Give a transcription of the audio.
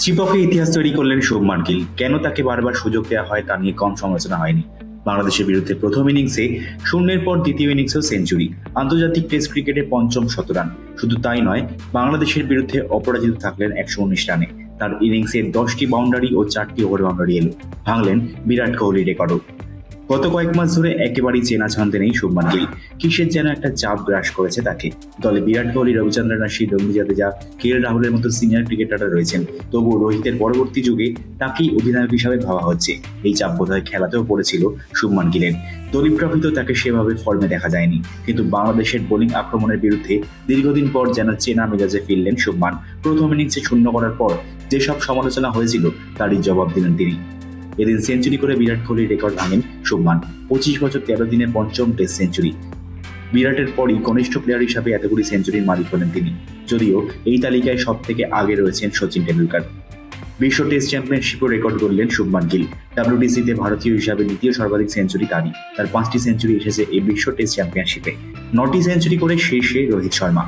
চিপকে ইতিহাস তৈরি করলেন শুভমান গিল। কেন তাকে বারবার সুযোগ দেওয়া হয় তা নিয়ে কম সমালোচনা হয়নি। বাংলাদেশের বিরুদ্ধে প্রথম ইনিংসে শূন্যের পর দ্বিতীয় ইনিংসেও সেঞ্চুরি, আন্তর্জাতিক টেস্ট ক্রিকেটে পঞ্চম শতরান। শুধু তাই নয়, বাংলাদেশের বিরুদ্ধে অপরাজিত থাকলেন 119 রানে। তার ইনিংসে 10টি বাউন্ডারি ও 4টি ওভার বাউন্ডারি এলো, ভাঙলেন বিরাট কোহলি রেকর্ডও। গত কয়েক মাস ধরে একেবারেই চেনা ছন্দে নেই শুভমান গিল। কিসের যেন একটা চাপ গ্রাস করেছে তাকে। দলে বিরাট কোহলি, রবিচন্দ্রন অশ্বিন, রবীন্দ্র জাদেজা, কে এল রাহুলের মতো সিনিয়র ক্রিকেটাররা রয়েছেন। তবুও রোহিতের পরবর্তী যুগে তাকেই অধিনায়ক হিসাবে ভাবা হচ্ছে। এই চাপ বোধহয় খেলাতেও পড়েছিল শুভমান গিলের। দলীপ ট্রফিতেও তাকে সেভাবে ফর্মে দেখা যায়নি, কিন্তু বাংলাদেশের বোলিং আক্রমণের বিরুদ্ধে দীর্ঘদিন পর যেন চেনা মেজাজে ফিরলেন শুভমান। প্রথম ইনিংসে শূন্য করার পর যেসব সমালোচনা হয়েছিল তারই জবাব দিলেন তিনি। এদিন সেঞ্চুরি করে বিরাট কোহলির রেকর্ড ভাঙেন শুভমান। 25 বছর 13 দিনে পঞ্চম টেস্ট সেঞ্চুরি। বিরাটের পরই কনিষ্ঠ প্লেয়ার হিসাবে এতগুলি সেঞ্চুরির মালিক হলেন তিনি। যদিও এই তালিকায় সব থেকে আগে রয়েছেন সচিন টেন্ডুলকার। বিশ্ব টেস্ট চ্যাম্পিয়নশিপও রেকর্ড করলেন শুভমান গিল। WTCতে ভারতীয় হিসাবে দ্বিতীয় সর্বাধিক সেঞ্চুরি তারই। তার 5টি সেঞ্চুরি এসেছে এই বিশ্ব টেস্ট চ্যাম্পিয়নশিপে। 9টি সেঞ্চুরি করে শীর্ষে রোহিত শর্মা।